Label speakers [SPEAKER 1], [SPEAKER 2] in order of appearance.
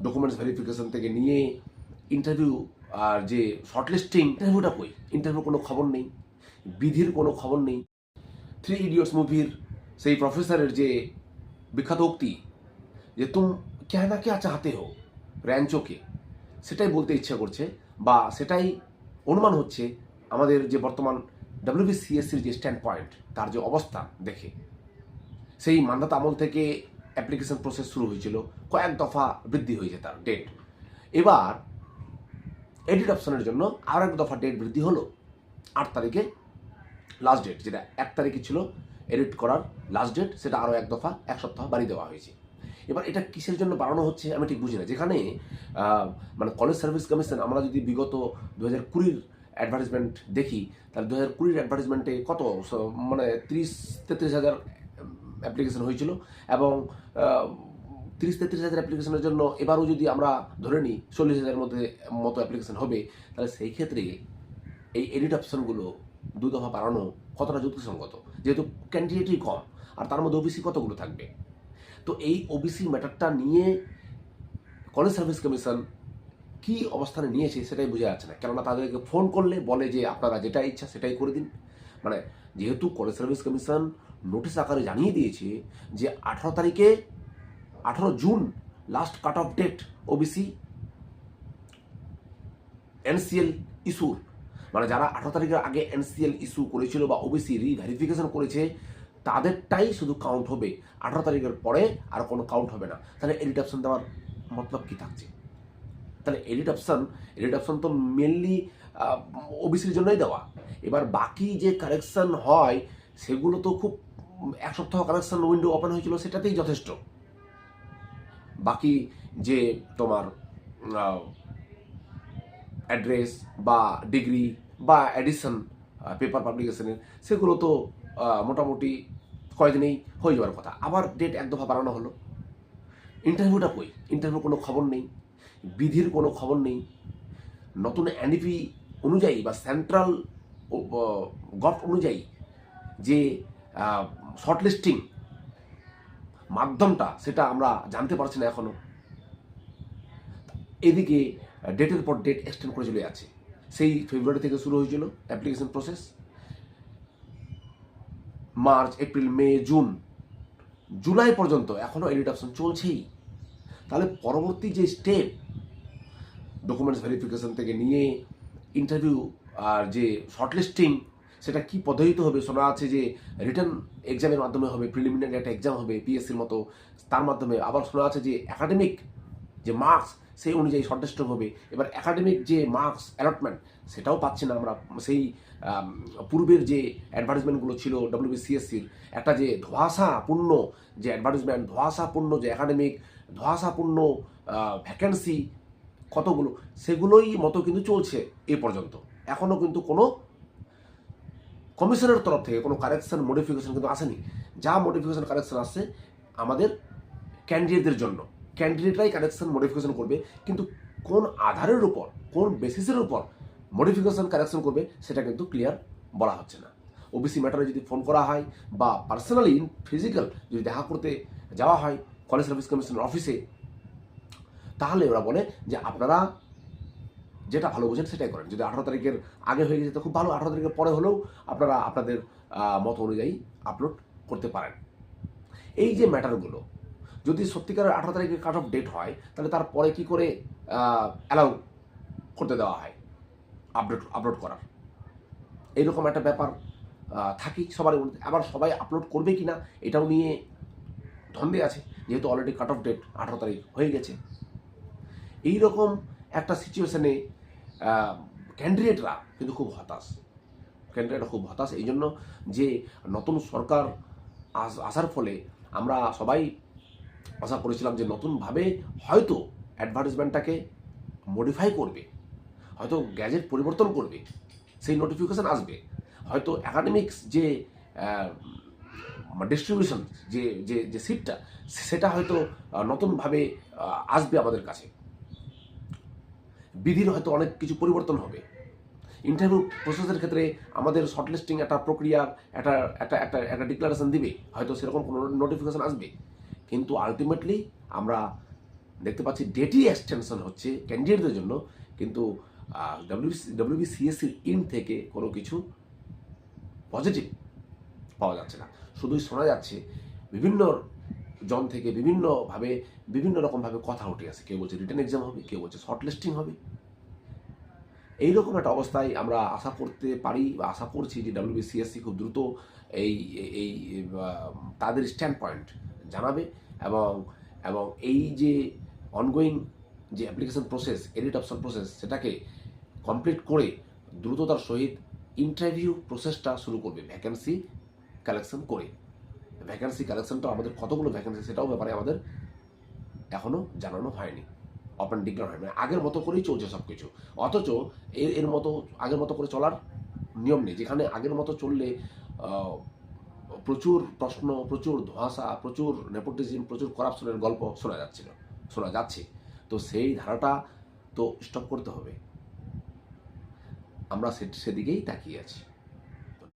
[SPEAKER 1] Documents verification থেকে নিয়ে interview আর যে শর্টলিস্টিং, ইন্টারভিউটা কই? ইন্টারভিউ কোনো খবর নেই, বিধির কোনো খবর নেই। 3 ইডিয়টস মুভির সেই প্রফেসরের যে বিখ্যাত উক্তি যে তুম ক্যা না ক্যা চাহতে হো র্যাঞ্চোকে, সেটাই বলতে ইচ্ছা করছে, বা সেটাই অনুমান হচ্ছে আমাদের যে বর্তমান WBCSCর যে স্ট্যান্ড পয়েন্ট, তার যে অবস্থা দেখে। সেই মান্ধাত আমল থেকে অ্যাপ্লিকেশন প্রসেস শুরু হয়েছিল, কয়েক দফা বৃদ্ধি হয়েছে তার ডেট। এবার এডিট অপশনের জন্য আরও এক দফা ডেট বৃদ্ধি হলো। 8 তারিখে লাস্ট ডেট, যেটা 1 তারিখে ছিল এডিট করার লাস্ট ডেট, সেটা আরও এক দফা 1 সপ্তাহ বাড়িয়ে দেওয়া হয়েছে। এবার এটা কিসের জন্য বাড়ানো হচ্ছে আমি ঠিক বুঝি না। যেখানে মানে কলেজ সার্ভিস কমিশন, আমরা যদি বিগত 2020-র অ্যাডভার্টাইজমেন্ট দেখি, তাহলে 2020-র অ্যাডভার্টাইজমেন্টে কত মানে 30-33 হাজার অ্যাপ্লিকেশন হয়েছিল, এবং 30-33 হাজার অ্যাপ্লিকেশনের জন্য এবারও যদি আমরা ধরে নিই 40 হাজারের মতো অ্যাপ্লিকেশন হবে, তাহলে সেই ক্ষেত্রে এই এডিট অপশনগুলো 2 দফা বাড়ানো কতটা যুক্তিসঙ্গত, যেহেতু ক্যান্ডিডেটই কম, আর তার মধ্যে ওবিসি কতগুলো থাকবে। তো এই ওবিসি ম্যাটারটা নিয়ে কলেজ সার্ভিস কমিশন কী অবস্থানে নিয়েছে সেটাই বোঝা যাচ্ছে না। কেননা তাদেরকে ফোন করলে বলে যে আপনারা যেটা ইচ্ছা সেটাই করে দিন। মানে যেহেতু কলেজ সার্ভিস কমিশন নোটিশ আকারে জানিয়ে দিয়েছে যে 18 June last cut off date OBC NCL ইস্যুর, মানে যারা 18 তারিখের আগে এনসিএল ইস্যু করেছিল বা ওবিসি রিভেরিফিকেশন করেছে তাদেরটাই শুধু কাউন্ট হবে, 18 তারিখের পরে আর কোনো কাউন্ট হবে না। তাহলে এডিট অপশন দেওয়ার মতলব কী থাকছে? তাহলে এডিট অপশন তো মেনলি ওবিসির জন্যই দেওয়া। এবার বাকি যে কারেকশন হয় সেগুলো তো খুব 1 সপ্তাহ কারেকশন উইন্ডো ওপেন হয়েছিল, সেটাতেই যথেষ্ট। বাকি যে তোমার অ্যাড্রেস বা ডিগ্রি বা অ্যাডিশন পেপার পাবলিকেশনের, সেগুলো তো মোটামুটি কয়েকদিনেই হয়ে যাওয়ার কথা। আবার ডেট 1 দফা বাড়ানো হলো। ইন্টারভিউটা কই? ইন্টারভিউ কোনো খবর নেই, বিধির কোনো খবর নেই। নতুন এনইপি অনুযায়ী বা সেন্ট্রাল গভ অনুযায়ী যে শর্টলিস্টিং মাধ্যমটা, সেটা আমরা জানতে পারছি না এখনো। এদিকে ডেটের পর ডেট এক্সটেন্ড করে চলে যাচ্ছে। সেই ফেব্রুয়ারি থেকে শুরু হয়েছিল অ্যাপ্লিকেশন প্রসেস, মার্চ, এপ্রিল, মে, জুন, জুলাই পর্যন্ত এখনও এডিট অপশন চলছেই। তাহলে পরবর্তী যে স্টেপ, ডকুমেন্টস ভেরিফিকেশন থেকে নিয়ে ইন্টারভিউ আর যে শর্টলিস্টিং, সেটা কি পদ্ধতিতে হবে? শোনা আছে যে রিটেন এক্সামের মাধ্যমে হবে, প্রিলিমিনারি একটা এক্সাম হবে পিএসসির মতো, তার মাধ্যমে। আবার শোনা আছে যে একাডেমিক যে মার্কস সেই অনুযায়ী শর্টলিস্টিং হবে। এবার একাডেমিক যে মার্কস অ্যালটমেন্ট সেটাও পাচ্ছি না আমরা। সেই পূর্বের যে অ্যাডভার্টাইজমেন্টগুলো ছিল WBCSCর, একটা যে ধোঁয়াশাপূর্ণ যে অ্যাডভার্টাইজমেন্ট, ধোঁয়াশাপূর্ণ যে একাডেমিক, ধোঁয়াশাপূর্ণ ভ্যাকেন্সি কতগুলো, সেগুলোই মতো কিন্তু চলছে এ পর্যন্ত। এখনও কিন্তু কোনো কমিশনের তরফ থেকে কোনো কারেকশন মডিফিকেশন কিন্তু আসেনি। যা মডিফিকেশন কারেকশন আসছে আমাদের ক্যান্ডিডেটদের জন্য, ক্যান্ডিডেটরাই কারেকশন মডিফিকেশন করবে, কিন্তু কোন আধারের উপর, কোন বেসিসের উপর মডিফিকেশন কারেকশন করবে সেটা কিন্তু ক্লিয়ার বলা হচ্ছে না। ওবিসি ম্যাটারে যদি ফোন করা হয় বা পার্সোনালি ফিজিক্যাল যদি দেখা করতে যাওয়া হয় কলেজ সার্ভিস কমিশনের অফিসে, তাহলে ওরা বলে যে আপনারা যেটা ভালো বোঝেন সেটাই করেন। যদি 18 তারিখের আগে হয়ে গেছে তো খুব ভালো, 18 তারিখের পরে হলেও আপনারা আপনাদের মত অনুযায়ী আপলোড করতে পারেন। এই যে ম্যাটারগুলো যদি সত্যিকারের 18 তারিখের কাট অফ ডেট হয়, তাহলে তারপরে কি করে অ্যালাউ করতে দেওয়া হয় আপলোড করার? এইরকম একটা ব্যাপার থাকি সবার মধ্যে। আবার সবাই আপলোড করবে কি না এটাও নিয়ে ধন্দে আছে, যেহেতু অলরেডি কাট অফ ডেট 18 তারিখ হয়ে গেছে। এইরকম একটা সিচুয়েশনে ক্যান্ডিডেটরা কিন্তু খুব হতাশ। এই জন্য যে নতুন সরকার আসার ফলে আমরা সবাই আশা করেছিলাম যে নতুনভাবে হয়তো অ্যাডভার্টাইজমেন্টটাকে মডিফাই করবে, হয়তো গ্যাজেট পরিবর্তন করবে, সেই নোটিফিকেশান আসবে, হয়তো একাডেমিক্স যে ডিস্ট্রিবিউশন যে যে যে সিটটা সেটা হয়তো নতুনভাবে আসবে আমাদের কাছে, বিধির হয়তো অনেক কিছু পরিবর্তন হবে। ইন্টারভিউ প্রসেসের ক্ষেত্রে আমাদের শর্টলিস্টিং একটা প্রক্রিয়া, একটা একটা একটা একটা ডিক্লারেশন দিবে, হয়তো সেরকম কোনো নোটিফিকেশান আসবে। কিন্তু আলটিমেটলি আমরা দেখতে পাচ্ছি ডেটই এক্সটেনশন হচ্ছে ক্যান্ডিডেটদের জন্য, কিন্তু WBCSC ইন থেকে কোনো কিছু পজিটিভ পাওয়া যাচ্ছে না। শুধুই শোনা যাচ্ছে বিভিন্ন জন থেকে বিভিন্ন রকমভাবে কথা উঠে আসে। কেউ বলছে রিটেন এক্সাম হবে, কেউ বলছে শর্ট লিস্টিং হবে। এইরকম একটা অবস্থায় আমরা আশা করতে পারি বা আশা করছি যে WBCSC খুব দ্রুত এই এই তাদের স্ট্যান্ড পয়েন্ট জানাবে, এবং এবং এই যে অনগোয়িং যে application process, edit option process, সেটাকে কমপ্লিট করে দ্রুততার সহিত ইন্টারভিউ প্রসেসটা শুরু করবে ভ্যাকেন্সি কালেকশন করে। ভ্যাকেন্সি কালেকশনটা আমাদের কতগুলো ভ্যাকেন্সি সেটাও ব্যাপারে আমাদের এখনও জানানো হয়নি, ওপেন ডিক্লেয়ার হয়নি। আগের মতো করেই চলছে সব কিছু, অথচ এর মতো আগের মতো করে চলার নিয়ম নেই। যেখানে আগের মতো চললে প্রচুর প্রশ্ন, প্রচুর ধোঁয়াশা, প্রচুর নেপোটিজম, প্রচুর করাপশনের গল্প শোনা যাচ্ছে, তো সেই ধারাটা তো স্টপ করতে হবে। আমরা সেদিকেই তাকিয়ে আছি।